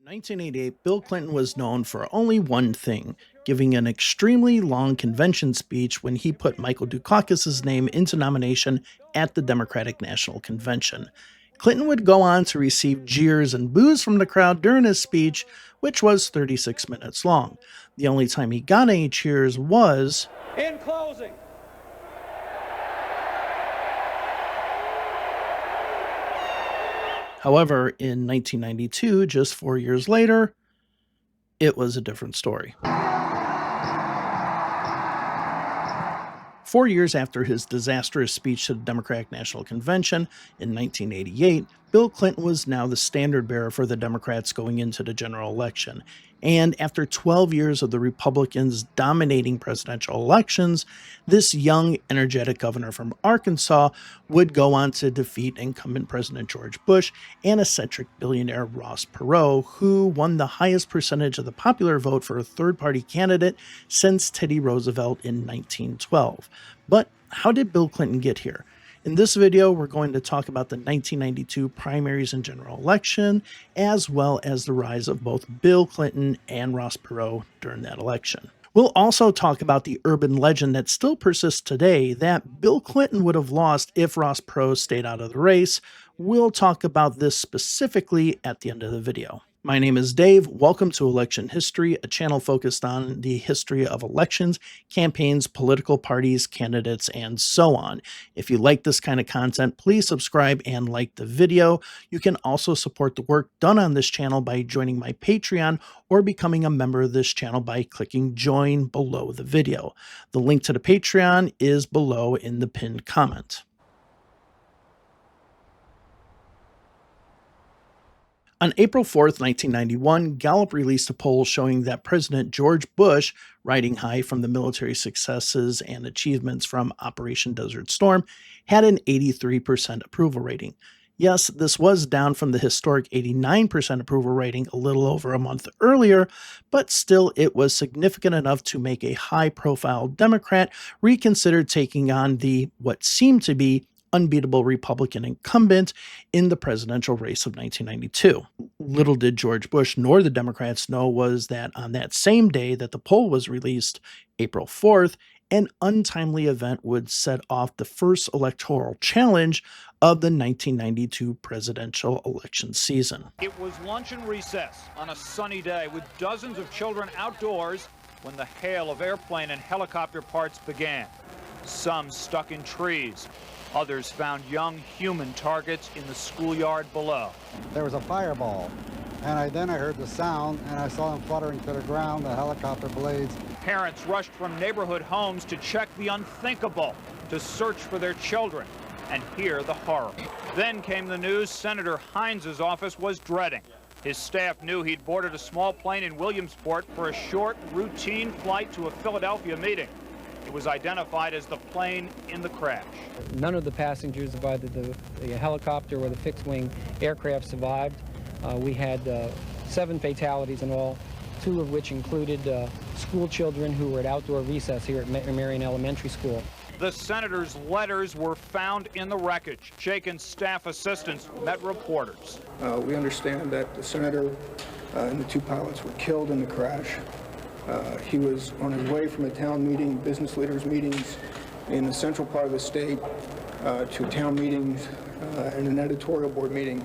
1988, Bill Clinton was known for only one thing, giving an extremely long convention speech when he put Michael Dukakis' name into nomination at the Democratic National Convention. Clinton would go on to receive jeers and boos from the crowd during his speech, which was 36 minutes long. The only time he got any cheers was in closing. However, in 1992, just 4 years later, it was a different story. 4 years after his disastrous speech to the Democratic National Convention in 1988, Bill Clinton was now the standard bearer for the Democrats going into the general election. And after 12 years of the Republicans dominating presidential elections, this young, energetic governor from Arkansas would go on to defeat incumbent President George Bush and eccentric billionaire Ross Perot, who won the highest percentage of the popular vote for a third-party candidate since Teddy Roosevelt in 1912. But how did Bill Clinton get here? In this video, we're going to talk about the 1992 primaries and general election, as well as the rise of both Bill Clinton and Ross Perot during that election. We'll also talk about the urban legend that still persists today that Bill Clinton would have lost if Ross Perot stayed out of the race. We'll talk about this specifically at the end of the video. My name is Dave. Welcome to Election History, a channel focused on the history of elections, campaigns, political parties, candidates, and so on. If you like this kind of content, please subscribe and like the video. You can also support the work done on this channel by joining my Patreon or becoming a member of this channel by clicking join below the video. The link to the Patreon is below in the pinned comment. On April 4th, 1991, Gallup released a poll showing that President George Bush, riding high from the military successes and achievements from Operation Desert Storm, had an 83% approval rating. Yes, this was down from the historic 89% approval rating a little over a month earlier, but still it was significant enough to make a high-profile Democrat reconsider taking on the what seemed to be unbeatable Republican incumbent in the presidential race of 1992. Little did George Bush nor the Democrats know was that on that same day that the poll was released, April 4th, an untimely event would set off the first electoral challenge of the 1992 presidential election season. It was lunch and recess on a sunny day with dozens of children outdoors when the hail of airplane and helicopter parts began. Some stuck in trees. Others found young human targets in the schoolyard below. There was a fireball, and then I heard the sound, and I saw them fluttering to the ground, the helicopter blades. Parents rushed from neighborhood homes to check the unthinkable, to search for their children, and hear the horror. Then came the news Senator Heinz's office was dreading. His staff knew he'd boarded a small plane in Williamsport for a short, routine flight to a Philadelphia meeting. It was identified as the plane in the crash. None of the passengers of either the helicopter or the fixed-wing aircraft survived. We had 7 fatalities in all, 2 of which included school children who were at outdoor recess here at Marion Elementary School. The senator's letters were found in the wreckage. Shaken's staff assistants met reporters. We understand that the senator and the 2 pilots were killed in the crash. He was on his way from a town meeting, business leaders meetings in the central part of the state, to town meetings and an editorial board meeting.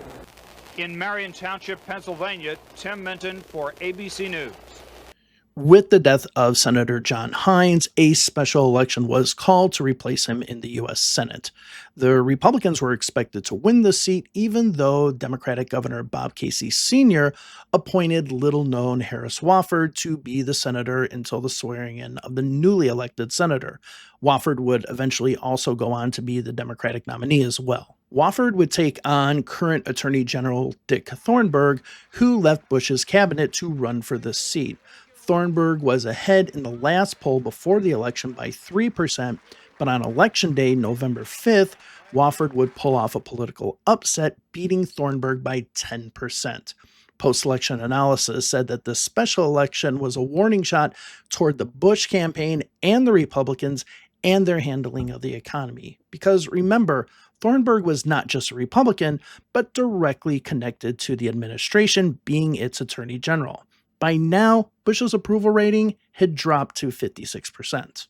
In Marion Township, Pennsylvania, Tim Minton for ABC News. With the death of Senator John Heinz, a special election was called to replace him in the U.S. Senate. The Republicans were expected to win the seat, even though Democratic Governor Bob Casey Sr. appointed little-known Harris Wofford to be the senator until the swearing-in of the newly elected senator. Wofford would eventually also go on to be the Democratic nominee as well. Wofford would take on current Attorney General Dick Thornburgh, who left Bush's cabinet to run for this seat. Thornburgh was ahead in the last poll before the election by 3%, but on Election Day, November 5th, Wofford would pull off a political upset, beating Thornburgh by 10%. Post-election analysis said that the special election was a warning shot toward the Bush campaign and the Republicans and their handling of the economy. Because remember, Thornburg was not just a Republican, but directly connected to the administration, being its attorney general. By now, Bush's approval rating had dropped to 56%.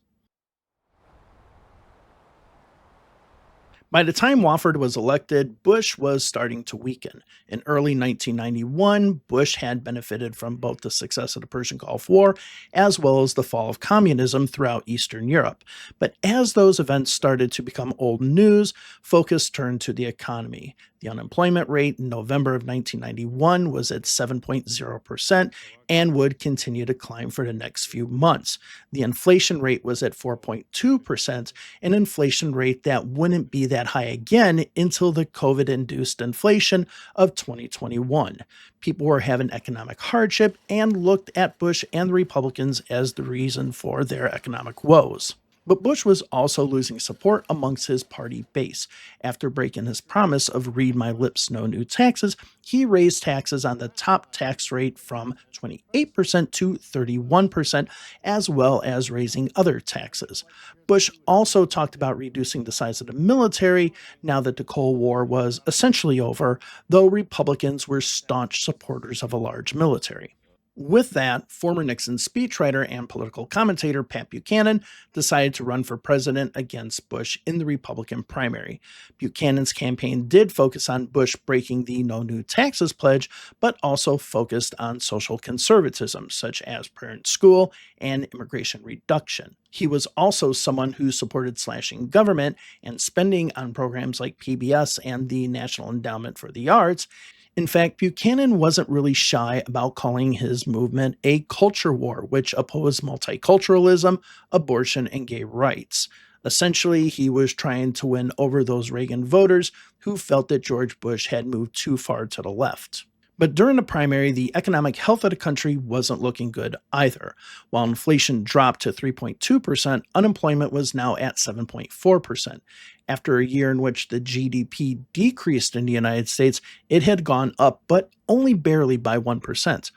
By the time Wofford was elected, Bush was starting to weaken. In early 1991, Bush had benefited from both the success of the Persian Gulf War as well as the fall of communism throughout Eastern Europe. But as those events started to become old news, focus turned to the economy. The unemployment rate in November of 1991 was at 7.0% and would continue to climb for the next few months. The inflation rate was at 4.2%, an inflation rate that wouldn't be that high again until the COVID-induced inflation of 2021. People were having economic hardship and looked at Bush and the Republicans as the reason for their economic woes. But Bush was also losing support amongst his party base. After breaking his promise of read my lips, no new taxes, he raised taxes on the top tax rate from 28% to 31%, as well as raising other taxes. Bush also talked about reducing the size of the military now that the Cold War was essentially over, though Republicans were staunch supporters of a large military. With that, former Nixon speechwriter and political commentator Pat Buchanan decided to run for president against Bush in the Republican primary. Buchanan's campaign did focus on Bush breaking the no new taxes pledge, but also focused on social conservatism, such as parent school and immigration reduction. He was also someone who supported slashing government and spending on programs like PBS and the National Endowment for the Arts. In fact, Buchanan wasn't really shy about calling his movement a culture war, which opposed multiculturalism, abortion, and gay rights. Essentially, he was trying to win over those Reagan voters who felt that George Bush had moved too far to the left. But during the primary, the economic health of the country wasn't looking good either. While inflation dropped to 3.2%, unemployment was now at 7.4%. After a year in which the GDP decreased in the United States, it had gone up, but only barely by 1%.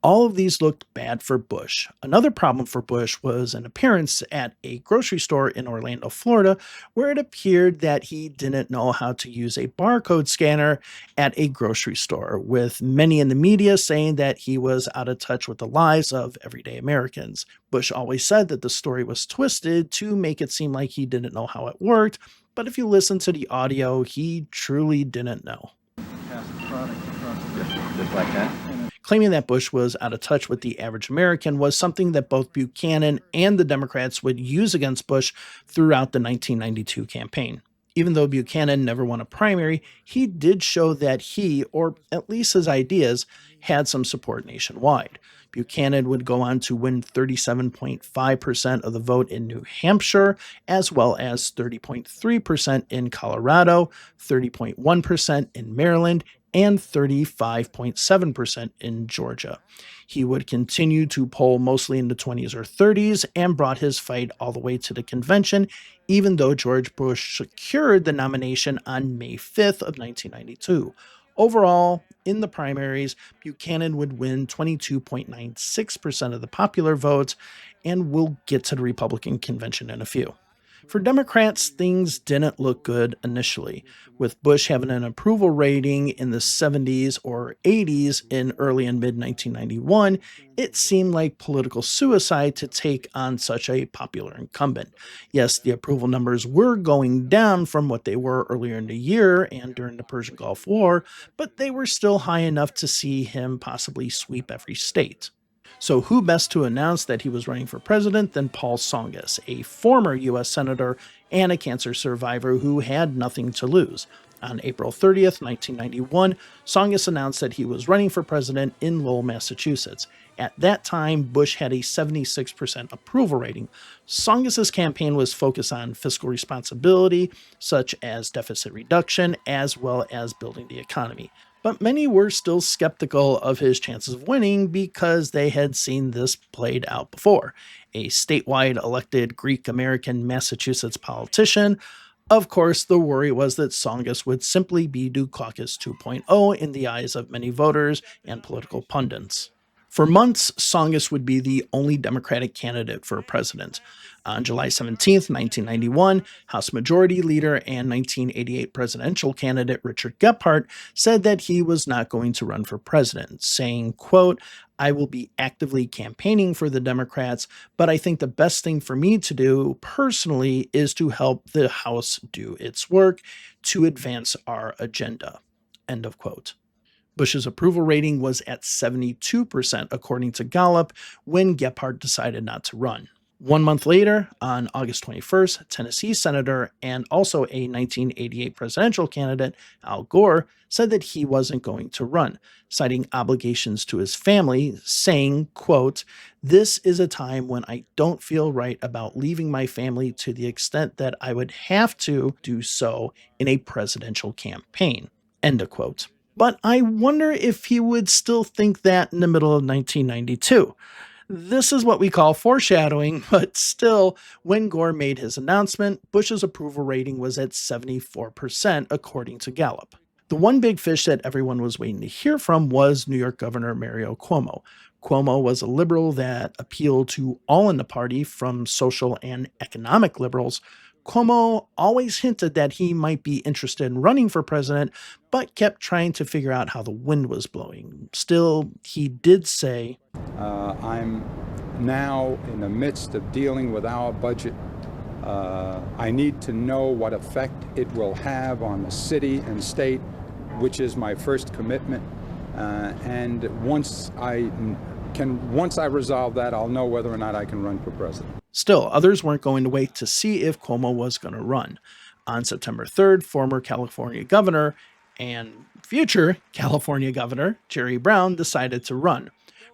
All of these looked bad for Bush. Another problem for Bush was an appearance at a grocery store in Orlando, Florida, where it appeared that he didn't know how to use a barcode scanner at a grocery store, with many in the media saying that he was out of touch with the lives of everyday Americans. Bush always said that the story was twisted to make it seem like he didn't know how it worked, but if you listen to the audio, he truly didn't know. Just like that? Claiming that Bush was out of touch with the average American was something that both Buchanan and the Democrats would use against Bush throughout the 1992 campaign. Even though Buchanan never won a primary, he did show that he, or at least his ideas, had some support nationwide. Buchanan would go on to win 37.5% of the vote in New Hampshire, as well as 30.3% in Colorado, 30.1% in Maryland, and 35.7% in Georgia. He would continue to poll mostly in the 20s or 30s and brought his fight all the way to the convention, even though George Bush secured the nomination on May 5th of 1992. Overall, in the primaries, Buchanan would win 22.96% of the popular votes, and we'll get to the Republican convention in a few. For Democrats, things didn't look good initially, with Bush having an approval rating in the 70s or 80s in early and mid-1991. It seemed like political suicide to take on such a popular incumbent. Yes, the approval numbers were going down from what they were earlier in the year and during the Persian Gulf War, but they were still high enough to see him possibly sweep every state. So who best to announce that he was running for president than Paul Tsongas, a former U.S. Senator and a cancer survivor who had nothing to lose. On April 30th, 1991, Tsongas announced that he was running for president in Lowell, Massachusetts. At that time, Bush had a 76% approval rating. Tsongas' campaign was focused on fiscal responsibility, such as deficit reduction, as well as building the economy. But many were still skeptical of his chances of winning because they had seen this played out before. A statewide elected Greek-American Massachusetts politician. Of course, the worry was that Tsongas would simply be Dukakis 2.0 in the eyes of many voters and political pundits. For months, Tsongas would be the only Democratic candidate for president. On July 17th, 1991, House Majority Leader and 1988 presidential candidate Richard Gephardt said that he was not going to run for president, saying, quote, "I will be actively campaigning for the Democrats, but I think the best thing for me to do personally is to help the House do its work to advance our agenda." End of quote. Bush's approval rating was at 72%, according to Gallup, when Gephardt decided not to run. 1 month later, on August 21st, Tennessee Senator and also a 1988 presidential candidate, Al Gore, said that he wasn't going to run, citing obligations to his family, saying, quote, "This is a time when I don't feel right about leaving my family to the extent that I would have to do so in a presidential campaign." End of quote. But I wonder if he would still think that in the middle of 1992. This is what we call foreshadowing, but still, when Gore made his announcement, Bush's approval rating was at 74%, according to Gallup. The one big fish that everyone was waiting to hear from was New York Governor Mario Cuomo. Cuomo was a liberal that appealed to all in the party, from social and economic liberals. Cuomo always hinted that he might be interested in running for president, but kept trying to figure out how the wind was blowing. Still, he did say, I'm now in the midst of dealing with our budget. I need to know what effect it will have on the city and state, which is my first commitment. And once I resolve that, I'll know whether or not I can run for president. Still, others weren't going to wait to see if Cuomo was going to run. On September 3rd, former California governor and future California governor Jerry Brown decided to run.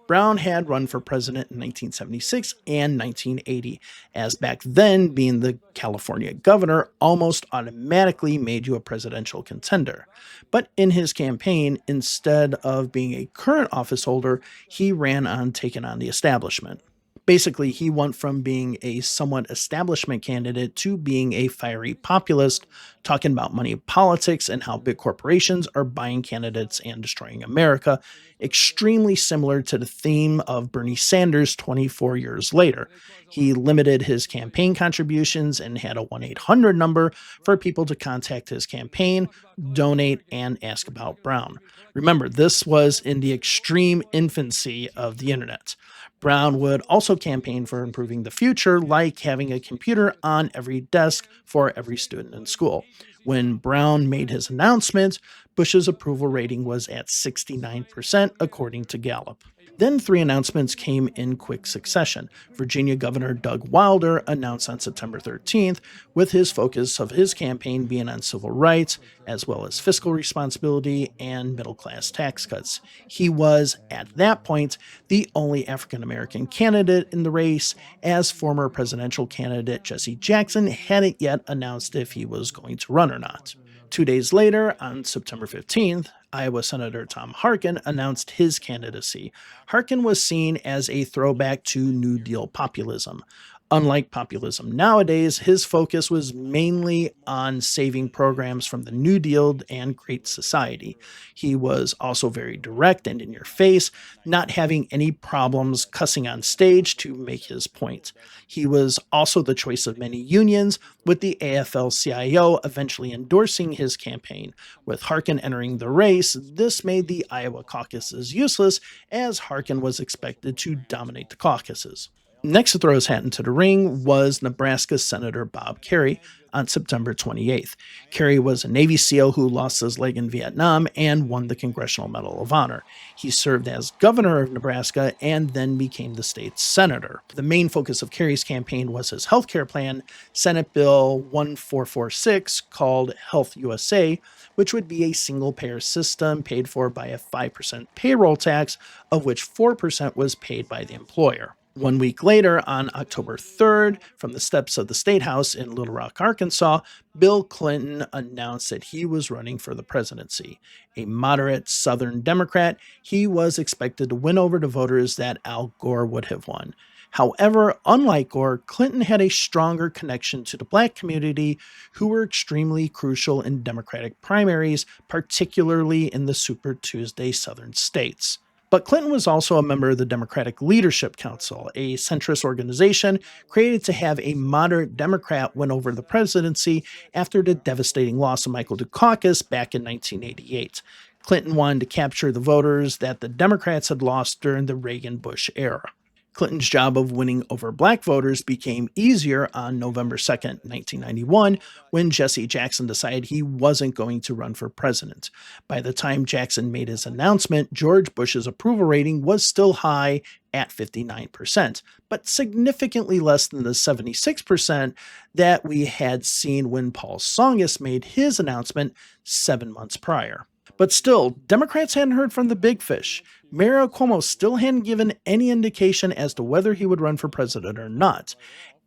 Brown had run for president in 1976 and 1980, as back then being the California governor almost automatically made you a presidential contender. But in his campaign, instead of being a current office holder, he ran on taking on the establishment. Basically, he went from being a somewhat establishment candidate to being a fiery populist, talking about money politics and how big corporations are buying candidates and destroying America, extremely similar to the theme of Bernie Sanders 24 years later. He limited his campaign contributions and had a 1-800 number for people to contact his campaign, donate, and ask about Brown. Remember, this was in the extreme infancy of the internet. Brown would also campaign for improving the future, like having a computer on every desk for every student in school. When Brown made his announcement, Bush's approval rating was at 69%, according to Gallup. Then 3 announcements came in quick succession. Virginia Governor Doug Wilder announced on September 13th, with his focus of his campaign being on civil rights, as well as fiscal responsibility and middle-class tax cuts. He was, at that point, the only African-American candidate in the race, as former presidential candidate Jesse Jackson hadn't yet announced if he was going to run or not. 2 days later, on September 15th, Iowa Senator Tom Harkin announced his candidacy. Harkin was seen as a throwback to New Deal populism. Unlike populism nowadays, his focus was mainly on saving programs from the New Deal and Great Society. He was also very direct and in your face, not having any problems cussing on stage to make his point. He was also the choice of many unions, with the AFL-CIO eventually endorsing his campaign. With Harkin entering the race, this made the Iowa caucuses useless, as Harkin was expected to dominate the caucuses. Next to throw his hat into the ring was Nebraska Senator Bob Kerrey on September 28th. Kerrey was a Navy SEAL who lost his leg in Vietnam and won the Congressional Medal of Honor. He served as governor of Nebraska and then became the state's senator. The main focus of Kerrey's campaign was his health care plan, Senate Bill 1446, called Health USA, which would be a single-payer system paid for by a 5% payroll tax, of which 4% was paid by the employer. 1 week later, on October 3rd, from the steps of the State House in Little Rock, Arkansas, Bill Clinton announced that he was running for the presidency. A moderate Southern Democrat, he was expected to win over the voters that Al Gore would have won. However, unlike Gore, Clinton had a stronger connection to the Black community, who were extremely crucial in Democratic primaries, particularly in the Super Tuesday Southern states. But Clinton was also a member of the Democratic Leadership Council, a centrist organization created to have a moderate Democrat win over the presidency after the devastating loss of Michael Dukakis back in 1988. Clinton wanted to capture the voters that the Democrats had lost during the Reagan-Bush era. Clinton's job of winning over black voters became easier on November 2nd, 1991, when Jesse Jackson decided he wasn't going to run for president. By the time Jackson made his announcement, George Bush's approval rating was still high at 59%, but significantly less than the 76% that we had seen when Paul Tsongas made his announcement 7 months prior. But still, Democrats hadn't heard from the big fish. Mario Cuomo still hadn't given any indication as to whether he would run for president or not.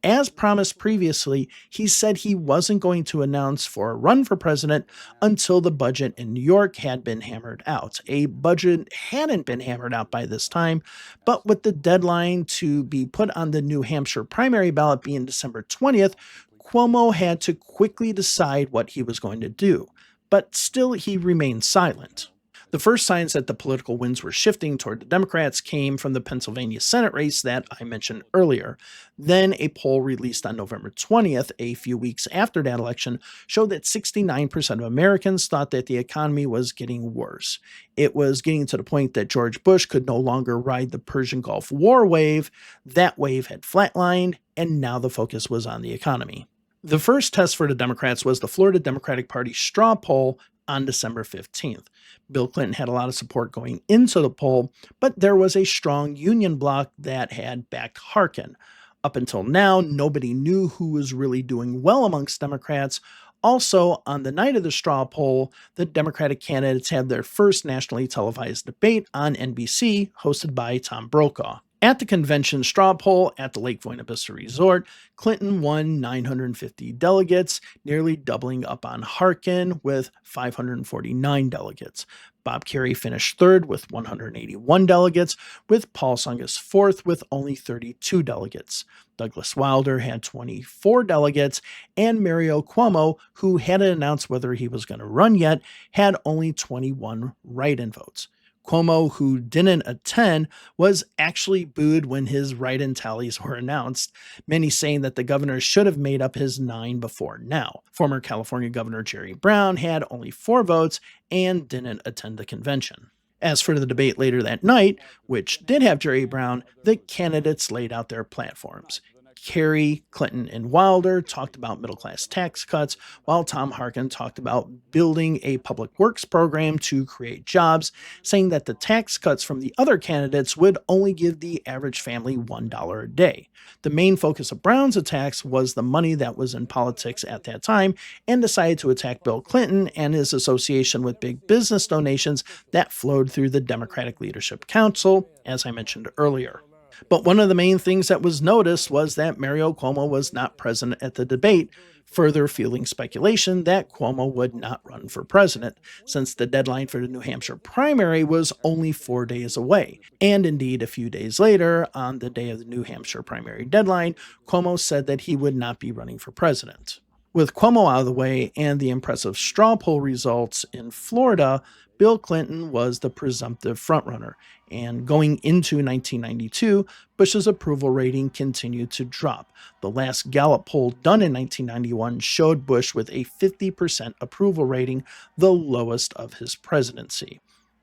As promised previously, he said he wasn't going to announce for a run for president until the budget in New York had been hammered out. A budget hadn't been hammered out by this time, but with the deadline to be put on the New Hampshire primary ballot being December 20th, Cuomo had to quickly decide what he was going to do. But still, he remained silent. The first signs that the political winds were shifting toward the Democrats came from the Pennsylvania Senate race that I mentioned earlier. Then a poll released on November 20th, a few weeks after that election, showed that 69% of Americans thought that the economy was getting worse. It was getting to the point that George Bush could no longer ride the Persian Gulf War wave. That wave had flatlined, and now the focus was on the economy. The first test for the Democrats was the Florida Democratic Party straw poll on December 15th. Bill Clinton had a lot of support going into the poll, but there was a strong union bloc that had backed Harkin. Up until now, nobody knew who was really doing well amongst Democrats. Also, on the night of the straw poll, the Democratic candidates had their first nationally televised debate on NBC, hosted by Tom Brokaw. At the convention straw poll at the Lake Buena Vista Resort, Clinton won 950 delegates, nearly doubling up on Harkin with 549 delegates. Bob Kerrey finished third with 181 delegates, with Paul Tsongas fourth with only 32 delegates. Douglas Wilder had 24 delegates, and Mario Cuomo, who hadn't announced whether he was going to run yet, had only 21 write-in votes. Cuomo, who didn't attend, was actually booed when his write-in tallies were announced, many saying that the governor should have made up his 9 before now. Former California Governor Jerry Brown had only 4 votes and didn't attend the convention. As for the debate later that night, which did have Jerry Brown, the candidates laid out their platforms. Kerry, Clinton, and Wilder talked about middle-class tax cuts, while Tom Harkin talked about building a public works program to create jobs, saying that the tax cuts from the other candidates would only give the average family $1 a day. The main focus of Brown's attacks was the money that was in politics at that time, and decided to attack Bill Clinton and his association with big business donations that flowed through the Democratic Leadership Council, as I mentioned earlier. But one of the main things that was noticed was that Mario Cuomo was not present at the debate, further fueling speculation that Cuomo would not run for president, since the deadline for the New Hampshire primary was only 4 days away. And indeed, a few days later, on the day of the New Hampshire primary deadline, Cuomo said that he would not be running for president. With Cuomo out of the way and the impressive straw poll results in Florida, Bill Clinton was the presumptive frontrunner, and going into 1992, Bush's approval rating continued to drop. The last Gallup poll done in 1991 showed Bush with a 50% approval rating, the lowest of his presidency.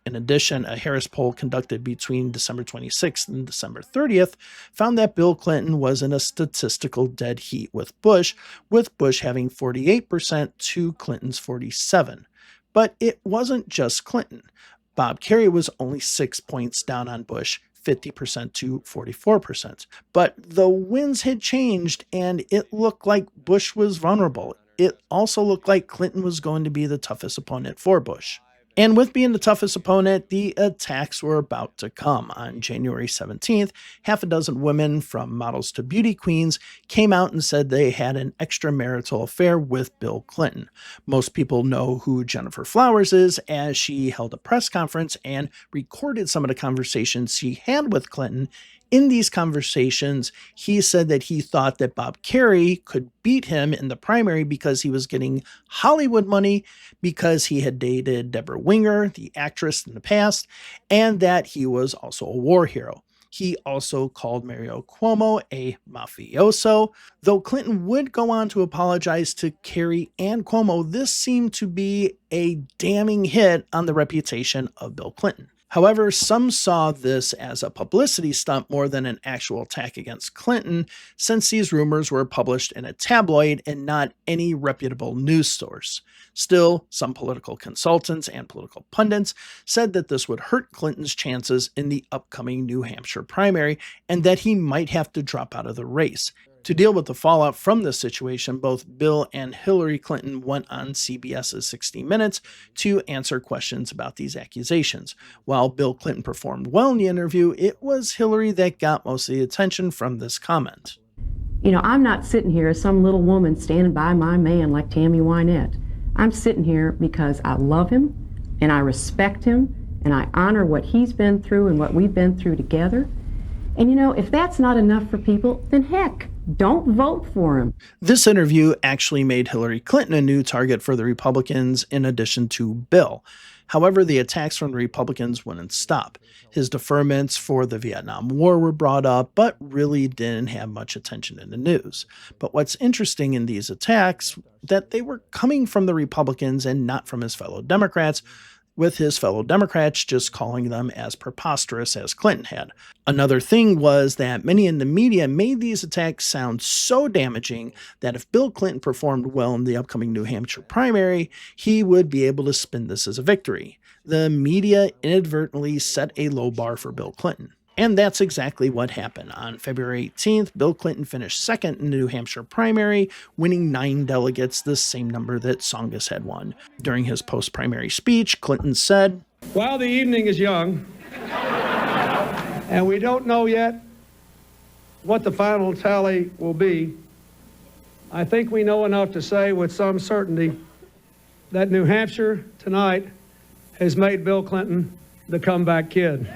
In addition, a Harris poll conducted between December 26th and December 30th found that Bill Clinton was in a statistical dead heat with Bush having 48% to Clinton's 47%. But it wasn't just Clinton. Bob Kerrey was only 6 points down on Bush, 50% to 44%. But the winds had changed, and it looked like Bush was vulnerable. It also looked like Clinton was going to be the toughest opponent for Bush. And with being the toughest opponent, the attacks were about to come. On January 17th, half a dozen women, from models to beauty queens, came out and said they had an extramarital affair with Bill Clinton. Most people know who Jennifer Flowers is, as she held a press conference and recorded some of the conversations she had with Clinton In these conversations, he said that he thought that Bob Kerrey could beat him in the primary because he was getting Hollywood money, because he had dated Deborah Winger, the actress, in the past, and that he was also a war hero. He also called Mario Cuomo a mafioso. Though Clinton would go on to apologize to Kerry and Cuomo, this seemed to be a damning hit on the reputation of Bill Clinton. However, some saw this as a publicity stunt more than an actual attack against Clinton, since these rumors were published in a tabloid and not any reputable news source. Still, some political consultants and political pundits said that this would hurt Clinton's chances in the upcoming New Hampshire primary and that he might have to drop out of the race. To deal with the fallout from this situation, both Bill and Hillary Clinton went on CBS's 60 Minutes to answer questions about these accusations. While Bill Clinton performed well in the interview, it was Hillary that got most of the attention from this comment. You know, I'm not sitting here as some little woman standing by my man like Tammy Wynette. I'm sitting here because I love him and I respect him and I honor what he's been through and what we've been through together. And you know, if that's not enough for people, then heck, don't vote for him. This interview actually made Hillary Clinton a new target for the Republicans in addition to Bill. However, the attacks from the Republicans wouldn't stop. His deferments for the Vietnam War were brought up, but really didn't have much attention in the news. But what's interesting in these attacks, that they were coming from the Republicans and not from his fellow Democrats, with his fellow Democrats just calling them as preposterous as Clinton had. Another thing was that many in the media made these attacks sound so damaging that if Bill Clinton performed well in the upcoming New Hampshire primary, he would be able to spin this as a victory. The media inadvertently set a low bar for Bill Clinton. And that's exactly what happened. On February 18th, Bill Clinton finished second in the New Hampshire primary, winning 9 delegates, the same number that Tsongas had won. During his post-primary speech, Clinton said, "While the evening is young, and we don't know yet what the final tally will be, I think we know enough to say with some certainty that New Hampshire tonight has made Bill Clinton the comeback kid."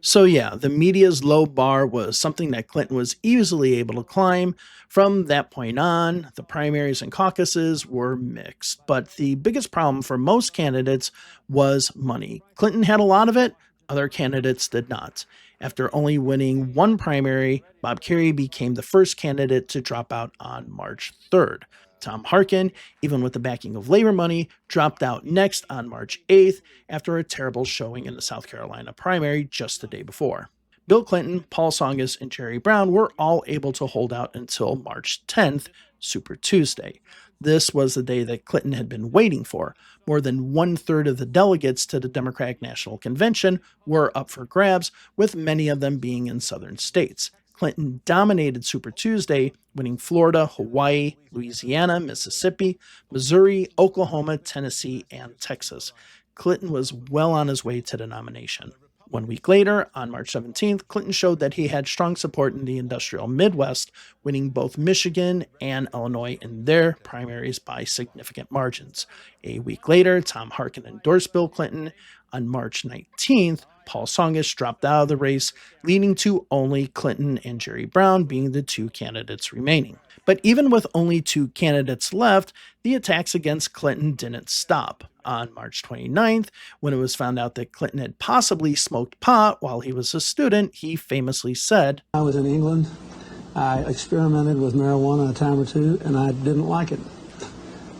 So yeah, the media's low bar was something that Clinton was easily able to climb. From that point on, the primaries and caucuses were mixed, but the biggest problem for most candidates was money. Clinton had a lot of it, other candidates did not. After only winning one primary, Bob Kerrey became the first candidate to drop out on March 3rd. Tom Harkin, even with the backing of labor money, dropped out next on March 8th after a terrible showing in the South Carolina primary just the day before. Bill Clinton, Paul Tsongas, and Jerry Brown were all able to hold out until March 10th, Super Tuesday. This was the day that Clinton had been waiting for. More than 1/3 of the delegates to the Democratic National Convention were up for grabs, with many of them being in southern states. Clinton dominated Super Tuesday, winning Florida, Hawaii, Louisiana, Mississippi, Missouri, Oklahoma, Tennessee, and Texas. Clinton was well on his way to the nomination. 1 week later, on March 17th, Clinton showed that he had strong support in the industrial Midwest, winning both Michigan and Illinois in their primaries by significant margins. A week later, Tom Harkin endorsed Bill Clinton. On March 19th, Paul Tsongas dropped out of the race, leading to only Clinton and Jerry Brown being the two candidates remaining. But even with only 2 candidates left, the attacks against Clinton didn't stop. On March 29th, when it was found out that Clinton had possibly smoked pot while he was a student, he famously said, "I was in England. I experimented with marijuana a time or two, and I didn't like it,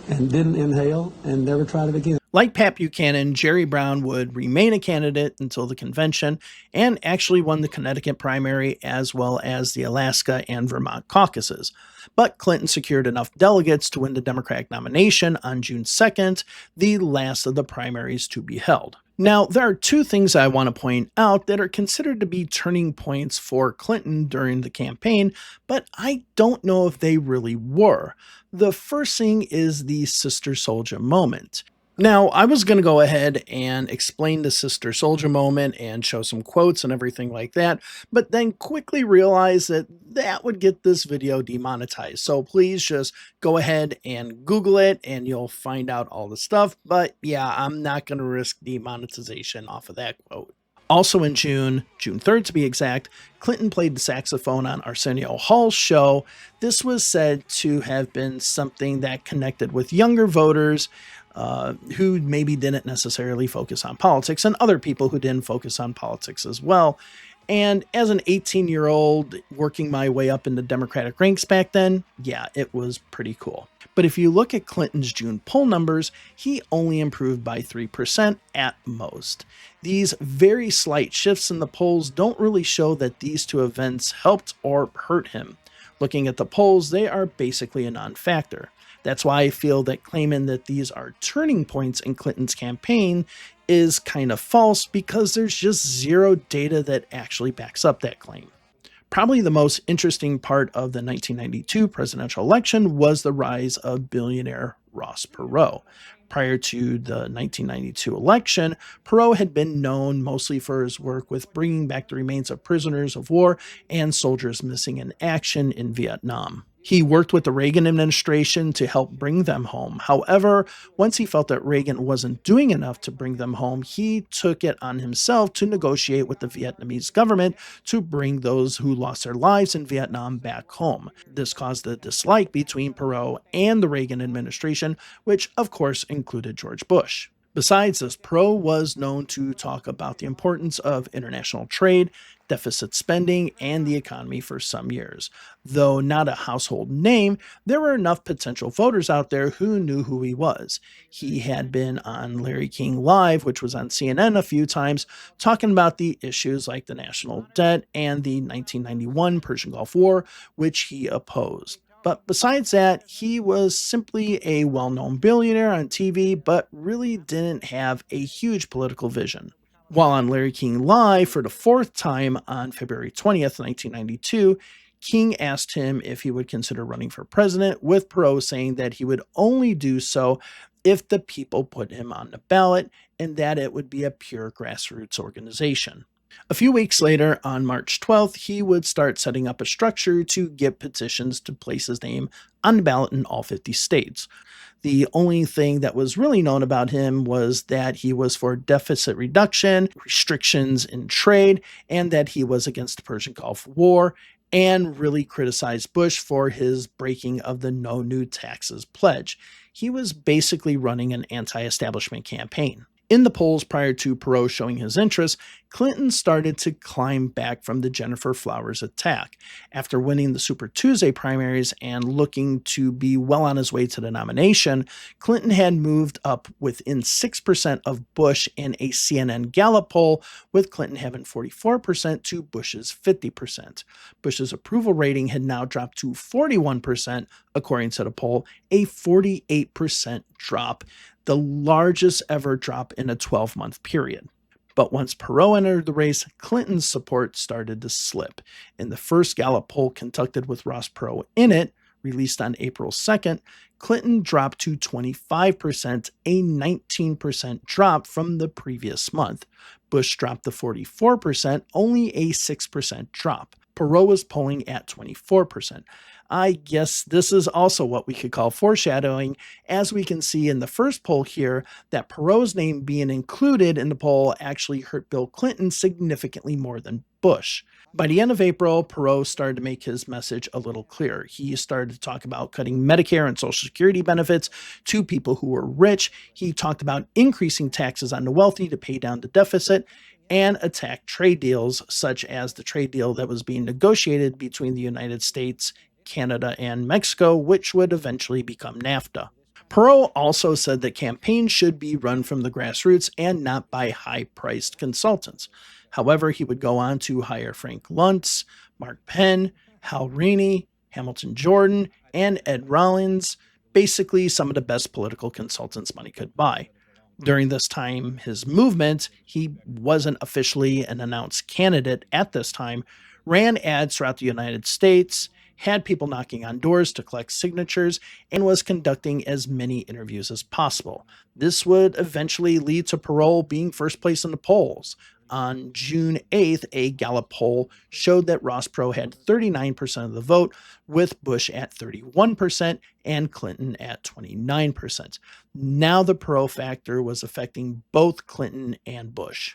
and didn't inhale, and never tried it again." Like Pat Buchanan, Jerry Brown would remain a candidate until the convention and actually won the Connecticut primary as well as the Alaska and Vermont caucuses. But Clinton secured enough delegates to win the Democratic nomination on June 2nd, the last of the primaries to be held. Now, there are 2 things I want to point out that are considered to be turning points for Clinton during the campaign, but I don't know if they really were. The first thing is the Sister Souljah moment. Now, I was going to go ahead and explain the Sister Soldier moment and show some quotes and everything like that, but then quickly realized that that would get this video demonetized. So please just go ahead and Google it and you'll find out all the stuff. But yeah, I'm not going to risk demonetization off of that quote. Also in June 3rd to be exact, Clinton played the saxophone on Arsenio Hall's show. This was said to have been something that connected with younger voters who maybe didn't necessarily focus on politics, and other people who didn't focus on politics as well. And as an 18-year-old working my way up in the Democratic ranks back then, yeah, it was pretty cool. But if you look at Clinton's June poll numbers, he only improved by 3% at most. These very slight shifts in the polls don't really show that these two events helped or hurt him. Looking at the polls, they are basically a non-factor. That's why I feel that claiming that these are turning points in Clinton's campaign is kind of false, because there's just zero data that actually backs up that claim. Probably the most interesting part of the 1992 presidential election was the rise of billionaire Ross Perot. Prior to the 1992 election, Perot had been known mostly for his work with bringing back the remains of prisoners of war and soldiers missing in action in Vietnam. He worked with the Reagan administration to help bring them home. However, once he felt that Reagan wasn't doing enough to bring them home, he took it on himself to negotiate with the Vietnamese government to bring those who lost their lives in Vietnam back home. This caused a dislike between Perot and the Reagan administration, which of course included George Bush. Besides this, Perot was known to talk about the importance of international trade, deficit spending, and the economy for some years. Though not a household name, there were enough potential voters out there who knew who he was. He had been on Larry King Live, which was on CNN a few times, talking about the issues like the national debt and the 1991 Persian Gulf War, which he opposed. But besides that, he was simply a well-known billionaire on TV, but really didn't have a huge political vision. While on Larry King Live for the fourth time on February 20th, 1992, King asked him if he would consider running for president, with Perot saying that he would only do so if the people put him on the ballot, and that it would be a pure grassroots organization. A few weeks later, on March 12th, he would start setting up a structure to get petitions to place his name on the ballot in all 50 states. The only thing that was really known about him was that he was for deficit reduction, restrictions in trade, and that he was against the Persian Gulf War, and really criticized Bush for his breaking of the No New Taxes pledge. He was basically running an anti-establishment campaign. In the polls prior to Perot showing his interest, Clinton started to climb back from the Gennifer Flowers attack. After winning the Super Tuesday primaries and looking to be well on his way to the nomination, Clinton had moved up within 6% of Bush in a CNN Gallup poll, with Clinton having 44% to Bush's 50%. Bush's approval rating had now dropped to 41%, according to the poll, a 48% drop, the largest ever drop in a 12-month period. But once Perot entered the race, Clinton's support started to slip. In the first Gallup poll conducted with Ross Perot in it, released on April 2nd, Clinton dropped to 25%, a 19% drop from the previous month. Bush dropped to 44%, only a 6% drop. Perot was polling at 24%. I guess this is also what we could call foreshadowing, as we can see in the first poll here that Perot's name being included in the poll actually hurt Bill Clinton significantly more than Bush. By the end of April, Perot started to make his message a little clearer. He started to talk about cutting Medicare and Social Security benefits to people who were rich. He talked about increasing taxes on the wealthy to pay down the deficit, and attacked trade deals, such as the trade deal that was being negotiated between the United States, Canada, and Mexico, which would eventually become NAFTA. Perot also said that campaigns should be run from the grassroots and not by high-priced consultants. However, he would go on to hire Frank Luntz, Mark Penn, Hal Rainey, Hamilton Jordan, and Ed Rollins, basically some of the best political consultants money could buy. During this time, his movement, he wasn't officially an announced candidate at this time, ran ads throughout the United States, had people knocking on doors to collect signatures, and was conducting as many interviews as possible. This would eventually lead to Perot being first place in the polls. On June 8th, a Gallup poll showed that Ross Perot had 39% of the vote, with Bush at 31% and Clinton at 29%. Now the Perot factor was affecting both Clinton and Bush.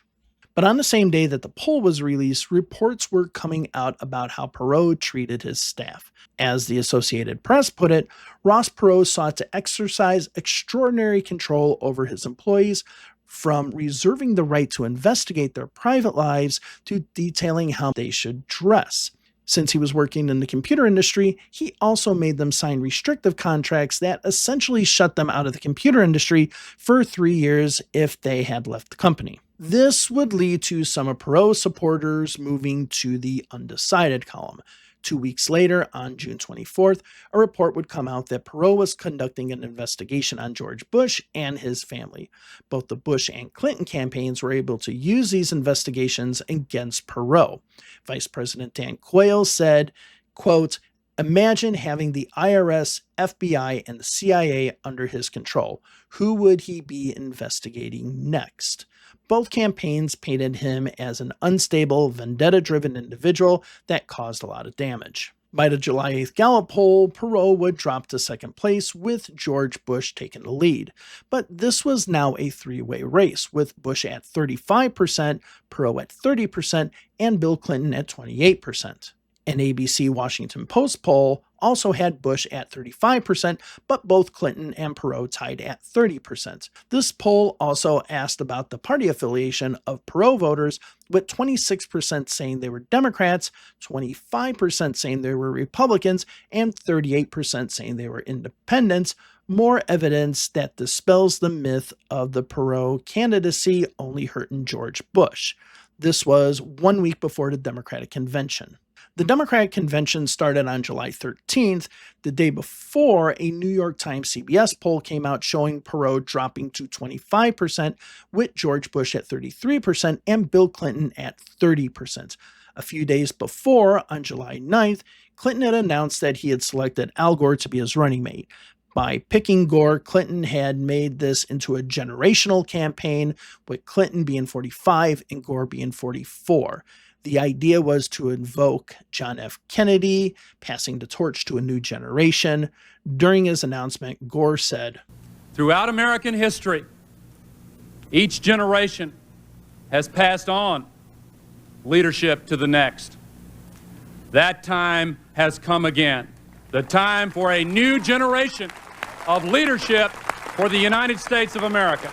But on the same day that the poll was released, reports were coming out about how Perot treated his staff. As the Associated Press put it, Ross Perot sought to exercise extraordinary control over his employees, from reserving the right to investigate their private lives to detailing how they should dress. Since he was working in the computer industry, he also made them sign restrictive contracts that essentially shut them out of the computer industry for 3 years if they had left the company. This would lead to some of Perot's supporters moving to the undecided column. 2 weeks later, on June 24th, a report would come out that Perot was conducting an investigation on George Bush and his family. Both the Bush and Clinton campaigns were able to use these investigations against Perot. Vice President Dan Quayle said, quote, "Imagine having the IRS, FBI, and the CIA under his control. Who would he be investigating next?" Both campaigns painted him as an unstable, vendetta-driven individual that caused a lot of damage. By the July 8th Gallup poll, Perot would drop to second place, with George Bush taking the lead. But this was now a three-way race, with Bush at 35%, Perot at 30%, and Bill Clinton at 28%. An ABC Washington Post poll also had Bush at 35%, but both Clinton and Perot tied at 30%. This poll also asked about the party affiliation of Perot voters, with 26% saying they were Democrats, 25% saying they were Republicans, and 38% saying they were independents, more evidence that dispels the myth of the Perot candidacy only hurting George Bush. This was 1 week before the Democratic convention. The Democratic convention started on July 13th. The day before, a New York Times CBS poll came out showing Perot dropping to 25%, with George Bush at 33% and Bill Clinton at 30%. A few days before, on July 9th, Clinton had announced that he had selected Al Gore to be his running mate. By picking Gore, Clinton had made this into a generational campaign, with Clinton being 45 and Gore being 44. The idea was to invoke John F. Kennedy, passing the torch to a new generation. During his announcement, Gore said, "Throughout American history, each generation has passed on leadership to the next. That time has come again. The time for a new generation of leadership for the United States of America."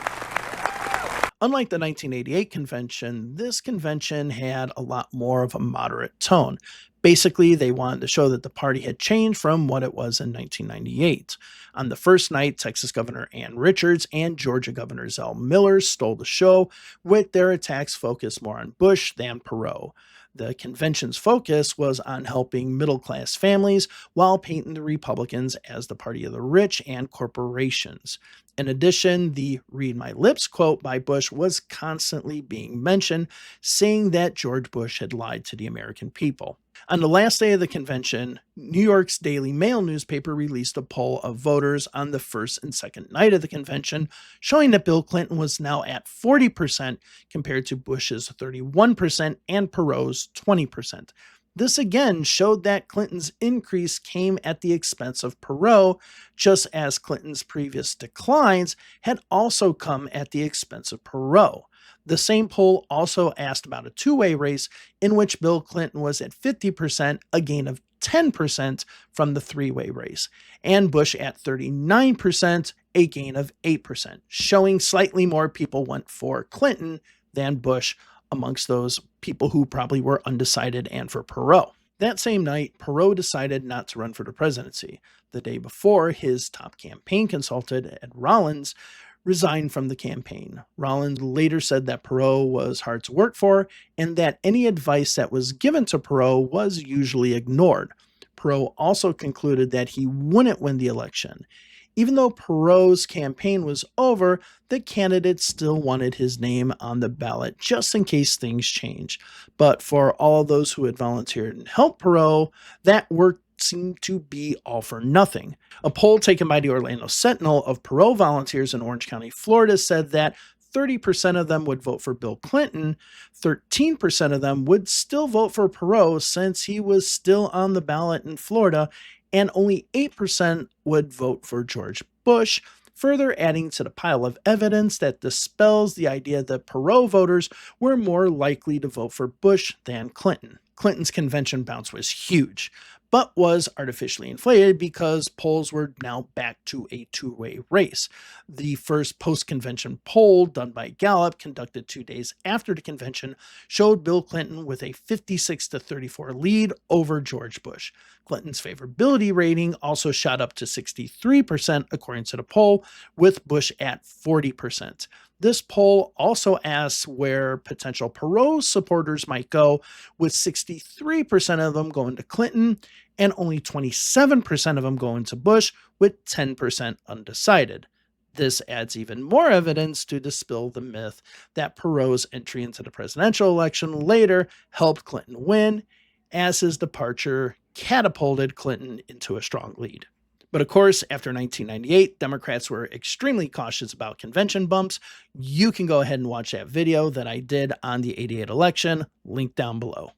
Unlike the 1988 convention, this convention had a lot more of a moderate tone. Basically, they wanted to show that the party had changed from what it was in 1998. On the first night, Texas Governor Ann Richards and Georgia Governor Zell Miller stole the show, with their attacks focused more on Bush than Perot. The convention's focus was on helping middle-class families, while painting the Republicans as the party of the rich and corporations. In addition, the "read my lips" quote by Bush was constantly being mentioned, saying that George Bush had lied to the American people. On the last day of the convention, New York's Daily Mail newspaper released a poll of voters on the first and second night of the convention, showing that Bill Clinton was now at 40% compared to Bush's 31% and Perot's 20%. This again showed that Clinton's increase came at the expense of Perot, just as Clinton's previous declines had also come at the expense of Perot. The same poll also asked about a two-way race in which Bill Clinton was at 50%, a gain of 10% from the three-way race, and Bush at 39%, a gain of 8%, showing slightly more people went for Clinton than Bush amongst those people who probably were undecided and for Perot. That same night, Perot decided not to run for the presidency. The day before, his top campaign consultant, Ed Rollins, resigned from the campaign. Rollins later said that Perot was hard to work for and that any advice that was given to Perot was usually ignored. Perot also concluded that he wouldn't win the election. Even though Perot's campaign was over, the candidate still wanted his name on the ballot just in case things change. But for all those who had volunteered and helped Perot, that work seemed to be all for nothing. A poll taken by the Orlando Sentinel of Perot volunteers in Orange County, Florida, said that 30% of them would vote for Bill Clinton, 13% of them would still vote for Perot since he was still on the ballot in Florida, and only 8% would vote for George Bush, further adding to the pile of evidence that dispels the idea that Perot voters were more likely to vote for Bush than Clinton. Clinton's convention bounce was huge, but was artificially inflated because polls were now back to a two-way race. The first post-convention poll, done by Gallup, conducted 2 days after the convention, showed Bill Clinton with a 56-34 lead over George Bush. Clinton's favorability rating also shot up to 63% according to the poll, with Bush at 40%. This poll also asks where potential Perot supporters might go, with 63% of them going to Clinton and only 27% of them going to Bush, with 10% undecided. This adds even more evidence to dispel the myth that Perot's entry into the presidential election later helped Clinton win, as his departure catapulted Clinton into a strong lead. But of course, after 1998, Democrats were extremely cautious about convention bumps. You can go ahead and watch that video that I did on the '88 election, link down below.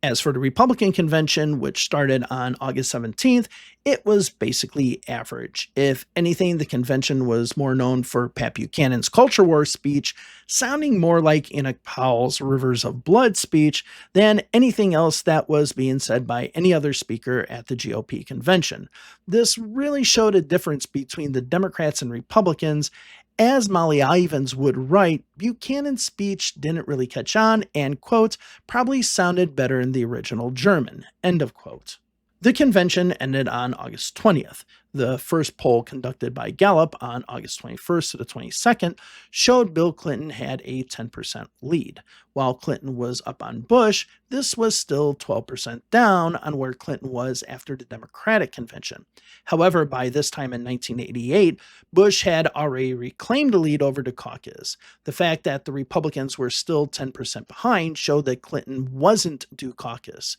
As for the Republican convention, which started on August 17th, it was basically average. If anything, the convention was more known for Pat Buchanan's culture war speech, sounding more like Enoch Powell's Rivers of Blood speech than anything else that was being said by any other speaker at the GOP convention. This really showed a difference between the Democrats and Republicans. As Molly Ivins would write, Buchanan's speech didn't really catch on and, quote, probably sounded better in the original German, end of quote. The convention ended on August 20th. The first poll conducted by Gallup on August 21st to the 22nd showed Bill Clinton had a 10% lead. While Clinton was up on Bush, this was still 12% down on where Clinton was after the Democratic convention. However, by this time in 1988, Bush had already reclaimed the lead over the caucus. The fact that the Republicans were still 10% behind showed that Clinton wasn't due caucus.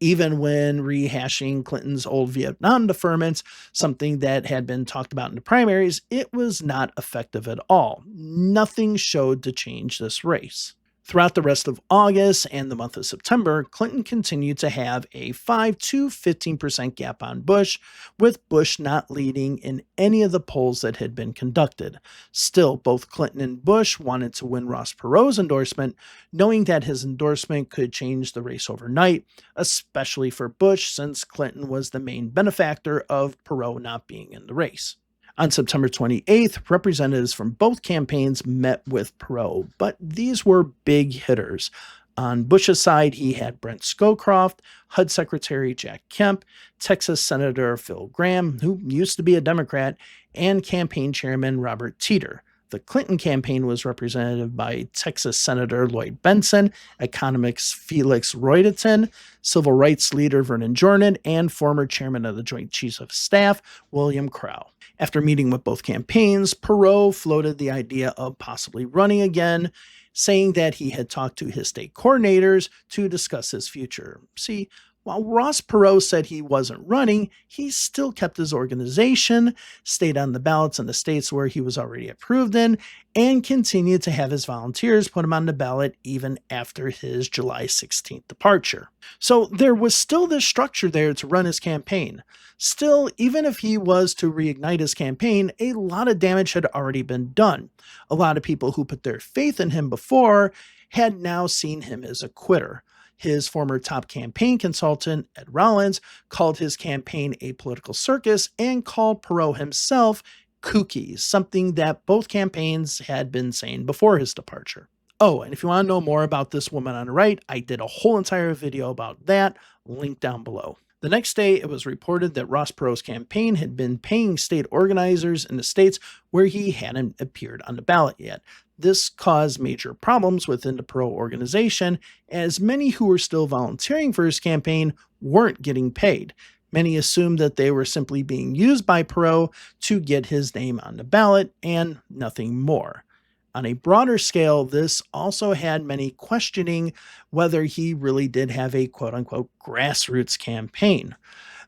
Even when rehashing Clinton's old Vietnam deferments, something that had been talked about in the primaries, it was not effective at all. Nothing showed to change this race. Throughout the rest of August and the month of September, Clinton continued to have a 5 to 15% gap on Bush, with Bush not leading in any of the polls that had been conducted. Still, both Clinton and Bush wanted to win Ross Perot's endorsement, knowing that his endorsement could change the race overnight, especially for Bush since Clinton was the main benefactor of Perot not being in the race. On September 28th, representatives from both campaigns met with Perot, but these were big hitters. On Bush's side, he had Brent Scowcroft, HUD Secretary Jack Kemp, Texas Senator Phil Gramm, who used to be a Democrat, and campaign chairman Robert Teeter. The Clinton campaign was represented by Texas Senator Lloyd Benson, economist Felix Royderton, civil rights leader Vernon Jordan, and former chairman of the Joint Chiefs of Staff, William Crow. After meeting with both campaigns, Perot floated the idea of possibly running again, saying that he had talked to his state coordinators to discuss his future. See, while Ross Perot said he wasn't running, he still kept his organization, stayed on the ballots in the states where he was already approved in, and continued to have his volunteers put him on the ballot even after his July 16th departure. So there was still this structure there to run his campaign. Still, even if he was to reignite his campaign, a lot of damage had already been done. A lot of people who put their faith in him before had now seen him as a quitter. His former top campaign consultant, Ed Rollins, called his campaign a political circus and called Perot himself kooky, something that both campaigns had been saying before his departure. Oh, and if you want to know more about this woman on the right, I did a whole entire video about that, link down below. The next day, it was reported that Ross Perot's campaign had been paying state organizers in the states where he hadn't appeared on the ballot yet. This caused major problems within the Perot organization, as many who were still volunteering for his campaign weren't getting paid. Many assumed that they were simply being used by Perot to get his name on the ballot and nothing more. On a broader scale, this also had many questioning whether he really did have a quote-unquote grassroots campaign.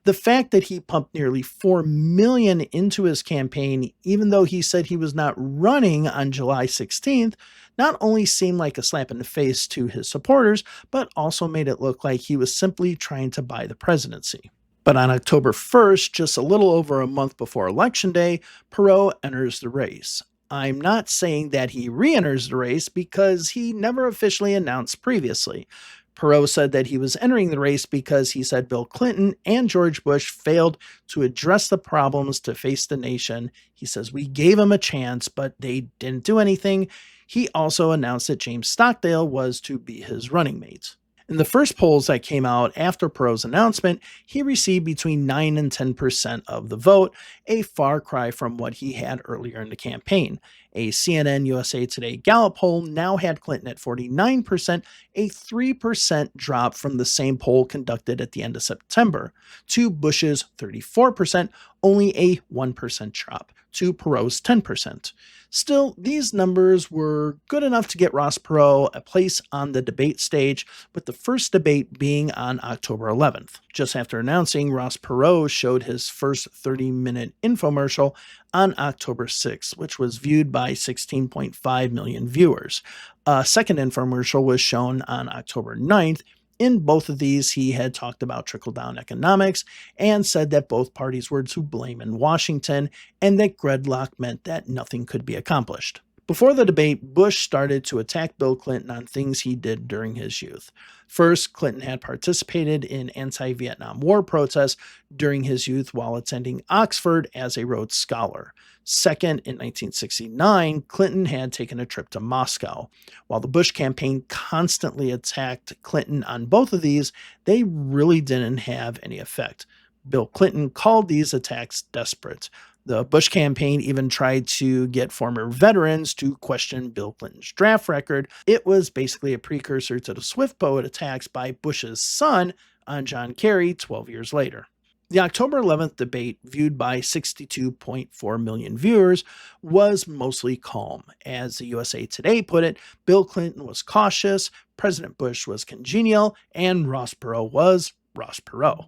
The fact that he pumped nearly $4 million into his campaign, even though he said he was not running on July 16th, not only seemed like a slap in the face to his supporters, but also made it look like he was simply trying to buy the presidency. But on October 1st, just a little over a month before Election Day, Perot enters the race. I'm not saying that he re-enters the race because he never officially announced previously. Perot said that he was entering the race because he said Bill Clinton and George Bush failed to address the problems to face the nation. He says, we gave them a chance, but they didn't do anything. He also announced that James Stockdale was to be his running mate. In the first polls that came out after Perot's announcement, he received between 9 and 10% of the vote, a far cry from what he had earlier in the campaign. A CNN USA Today Gallup poll now had Clinton at 49%, a 3% drop from the same poll conducted at the end of September. To Bush's 34%, only a 1% drop. To Perot's 10%. Still, these numbers were good enough to get Ross Perot a place on the debate stage, with the first debate being on October 11th. Just after announcing, Ross Perot showed his first 30-minute infomercial on October 6th, which was viewed by 16.5 million viewers. A second infomercial was shown on October 9th. In both of these, he had talked about trickle-down economics and said that both parties were to blame in Washington and that gridlock meant that nothing could be accomplished. Before the debate, Bush started to attack Bill Clinton on things he did during his youth. First, Clinton had participated in anti-Vietnam War protests during his youth while attending Oxford as a Rhodes Scholar. Second, in 1969, Clinton had taken a trip to Moscow. While the Bush campaign constantly attacked Clinton on both of these, they really didn't have any effect. Bill Clinton called these attacks desperate. The Bush campaign even tried to get former veterans to question Bill Clinton's draft record. It was basically a precursor to the Swift Boat attacks by Bush's son on John Kerry 12 years later. The October 11th debate, viewed by 62.4 million viewers, was mostly calm. As the USA Today put it, Bill Clinton was cautious, President Bush was congenial, and Ross Perot was Ross Perot.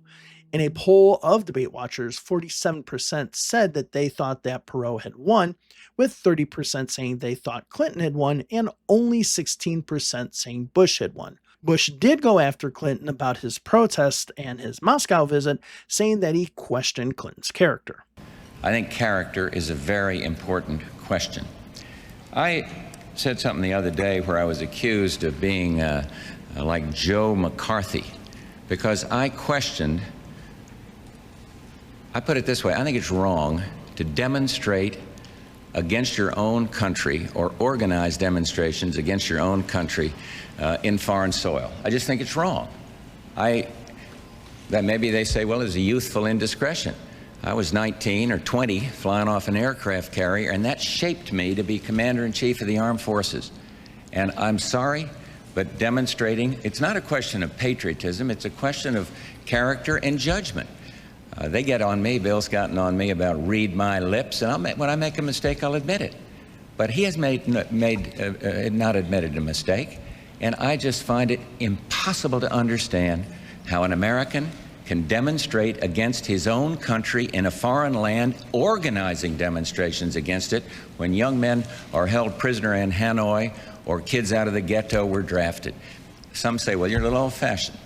In a poll of debate watchers, 47% said that they thought that Perot had won, with 30% saying they thought Clinton had won, and only 16% saying Bush had won. Bush did go after Clinton about his protest and his Moscow visit, saying that he questioned Clinton's character. I think character is a very important question. I said something the other day where I was accused of being like Joe McCarthy, because I put it this way, I think it's wrong to demonstrate against your own country or organize demonstrations against your own country in foreign soil. I just think it's wrong. That maybe they say, well, it's a youthful indiscretion. I was 19 or 20 flying off an aircraft carrier, and that shaped me to be Commander-in-Chief of the Armed Forces. And I'm sorry, but demonstrating, it's not a question of patriotism, it's a question of character and judgment. They get on me, Bill's gotten on me about read my lips, and when I make a mistake, I'll admit it. But he has not admitted a mistake, and I just find it impossible to understand how an American can demonstrate against his own country in a foreign land, organizing demonstrations against it, when young men are held prisoner in Hanoi or kids out of the ghetto were drafted. Some say, well, you're a little old-fashioned.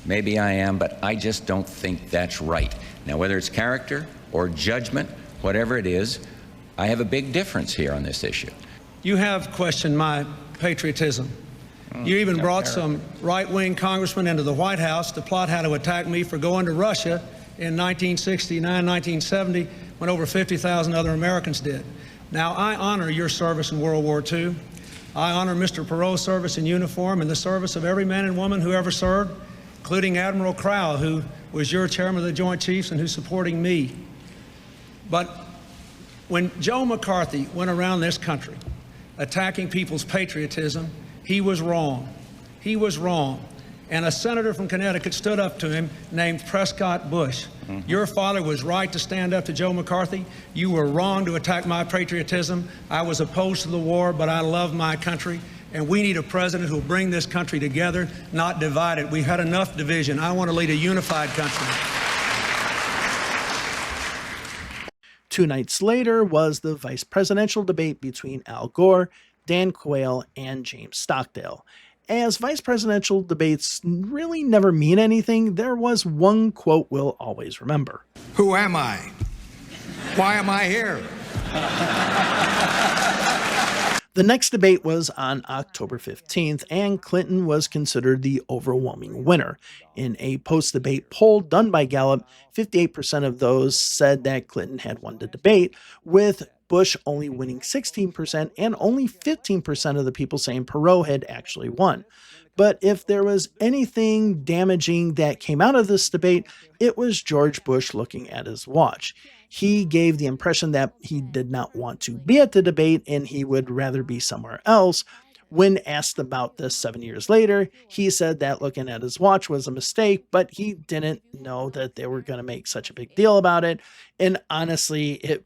Maybe I am, but I just don't think that's right. Now, whether it's character or judgment, whatever it is, I have a big difference here on this issue. You have questioned my patriotism. You even brought some right-wing congressmen into the White House to plot how to attack me for going to Russia in 1969, 1970, when over 50,000 other Americans did. Now, I honor your service in World War II. I honor Mr. Perot's service in uniform and the service of every man and woman who ever served, including Admiral Crowell, who was your chairman of the Joint Chiefs and who's supporting me. But when Joe McCarthy went around this country attacking people's patriotism, he was wrong. He was wrong. And a senator from Connecticut stood up to him named Prescott Bush. Your father was right to stand up to Joe McCarthy. You were wrong to attack my patriotism. I was opposed to the war, but I love my country. And we need a president who will bring this country together, not divide it. We've had enough division. I want to lead a unified country. 2 nights later was the vice presidential debate between Al Gore, Dan Quayle, and James Stockdale. As vice presidential debates really never mean anything, there was one quote we'll always remember. Who am I? Why am I here? The next debate was on October 15th, and Clinton was considered the overwhelming winner. In a post-debate poll done by Gallup, 58% of those said that Clinton had won the debate, with Bush only winning 16% and only 15% of the people saying Perot had actually won. But if there was anything damaging that came out of this debate, it was George Bush looking at his watch. He gave the impression that he did not want to be at the debate and he would rather be somewhere else. When asked about this 7 years later, he said that looking at his watch was a mistake, but he didn't know that they were going to make such a big deal about it. And honestly,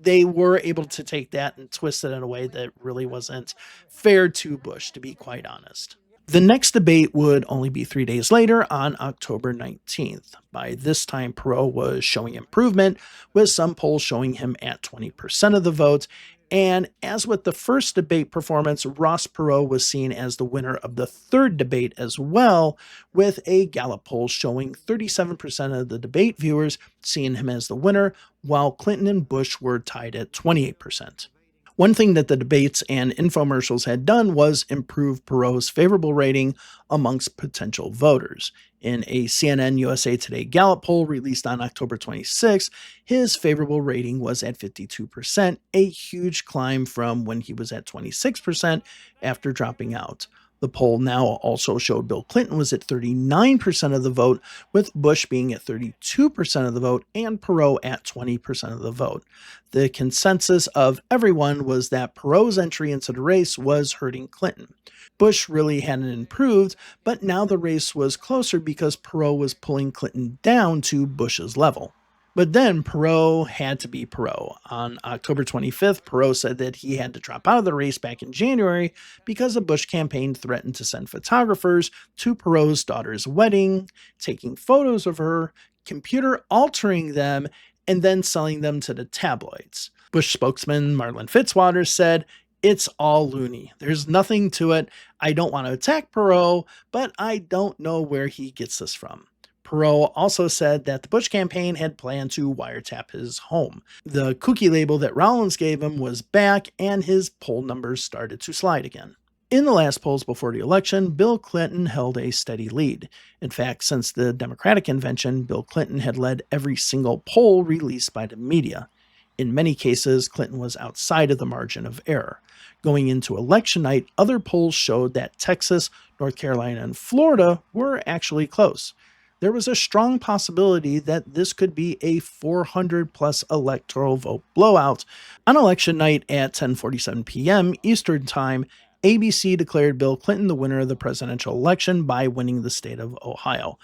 they were able to take that and twist it in a way that really wasn't fair to Bush, to be quite honest. The next debate would only be 3 days later on October 19th. By this time, Perot was showing improvement, with some polls showing him at 20% of the vote. And as with the first debate performance, Ross Perot was seen as the winner of the third debate as well, with a Gallup poll showing 37% of the debate viewers seeing him as the winner, while Clinton and Bush were tied at 28%. One thing that the debates and infomercials had done was improve Perot's favorable rating amongst potential voters. In a CNN USA Today Gallup poll released on October 26, his favorable rating was at 52%, a huge climb from when he was at 26% after dropping out. The poll now also showed Bill Clinton was at 39% of the vote, with Bush being at 32% of the vote and Perot at 20% of the vote. The consensus of everyone was that Perot's entry into the race was hurting Clinton. Bush really hadn't improved, but now the race was closer because Perot was pulling Clinton down to Bush's level. But then Perot had to be Perot. On October 25th, Perot said that he had to drop out of the race back in January because the Bush campaign threatened to send photographers to Perot's daughter's wedding, taking photos of her, computer altering them, and then selling them to the tabloids. Bush spokesman Marlin Fitzwater said, "It's all loony. There's nothing to it. I don't want to attack Perot, but I don't know where he gets this from." Perot also said that the Bush campaign had planned to wiretap his home. The cookie label that Rollins gave him was back, and his poll numbers started to slide again. In the last polls before the election, Bill Clinton held a steady lead. In fact, since the Democratic convention, Bill Clinton had led every single poll released by the media. In many cases, Clinton was outside of the margin of error. Going into election night, other polls showed that Texas, North Carolina, and Florida were actually close. There was a strong possibility that this could be a 400-plus electoral vote blowout. On election night at 10:47 p.m. Eastern Time, ABC declared Bill Clinton the winner of the presidential election by winning the state of Ohio.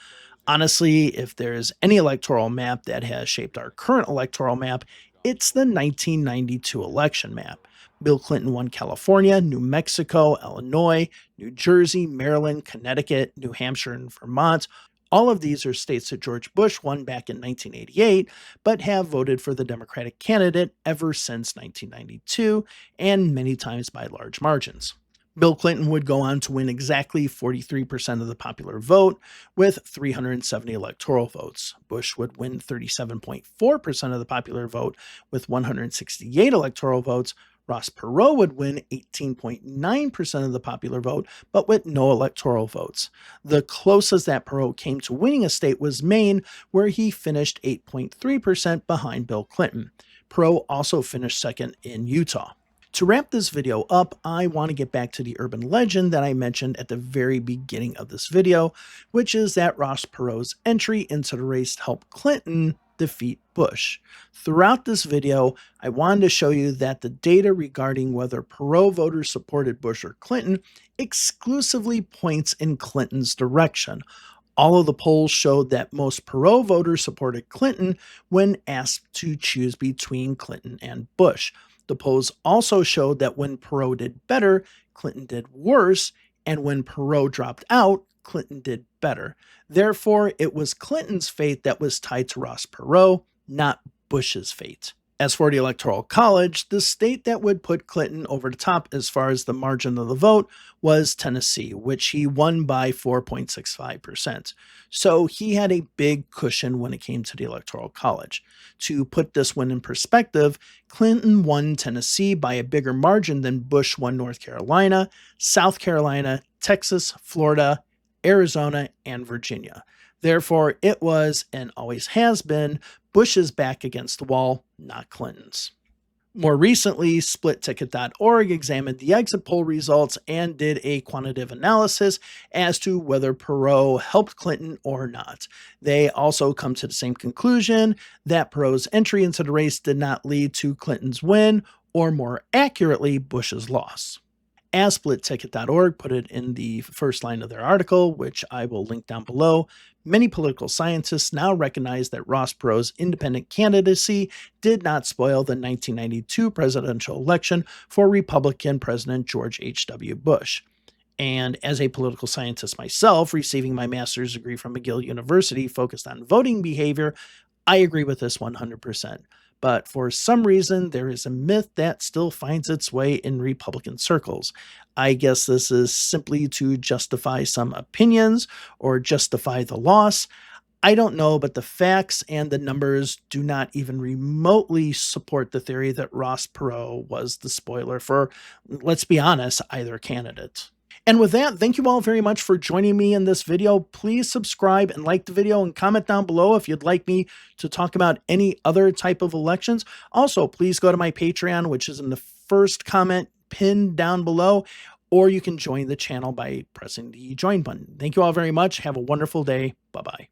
Honestly, if there's any electoral map that has shaped our current electoral map, it's the 1992 election map. Bill Clinton won California, New Mexico, Illinois, New Jersey, Maryland, Connecticut, New Hampshire, and Vermont. All of these are states that George Bush won back in 1988, but have voted for the Democratic candidate ever since 1992, and many times by large margins. Bill Clinton would go on to win exactly 43% of the popular vote, with 370 electoral votes. Bush would win 37.4% of the popular vote, with 168 electoral votes. Ross Perot would win 18.9% of the popular vote, but with no electoral votes. The closest that Perot came to winning a state was Maine, where he finished 8.3% behind Bill Clinton. Perot also finished second in Utah. To wrap this video up, I want to get back to the urban legend that I mentioned at the very beginning of this video, which is that Ross Perot's entry into the race helped Clinton defeat Bush. Throughout this video, I wanted to show you that the data regarding whether Perot voters supported Bush or Clinton exclusively points in Clinton's direction. All of the polls showed that most Perot voters supported Clinton when asked to choose between Clinton and Bush. The polls also showed that when Perot did better, Clinton did worse, and when Perot dropped out, Clinton did better. Therefore, it was Clinton's fate that was tied to Ross Perot, not Bush's fate. As for the Electoral College, the state that would put Clinton over the top as far as the margin of the vote was Tennessee, which he won by 4.65%. So he had a big cushion when it came to the Electoral College. To put this win in perspective, Clinton won Tennessee by a bigger margin than Bush won North Carolina, South Carolina, Texas, Florida, Arizona, and Virginia. Therefore, it was, and always has been, Bush's back against the wall, not Clinton's. More recently, SplitTicket.org examined the exit poll results and did a quantitative analysis as to whether Perot helped Clinton or not. They also come to the same conclusion that Perot's entry into the race did not lead to Clinton's win, or more accurately, Bush's loss. As SplitTicket.org put it in the first line of their article, which I will link down below, many political scientists now recognize that Ross Perot's independent candidacy did not spoil the 1992 presidential election for Republican President George H.W. Bush. And as a political scientist myself, receiving my master's degree from McGill University focused on voting behavior, I agree with this 100%. But for some reason, there is a myth that still finds its way in Republican circles. I guess this is simply to justify some opinions or justify the loss. I don't know, but the facts and the numbers do not even remotely support the theory that Ross Perot was the spoiler for, let's be honest, either candidate. And with that, thank you all very much for joining me in this video. Please subscribe and like the video and comment down below if you'd like me to talk about any other type of elections. Also, please go to my Patreon, which is in the first comment pinned down below, or you can join the channel by pressing the join button. Thank you all very much. Have a wonderful day. Bye-bye.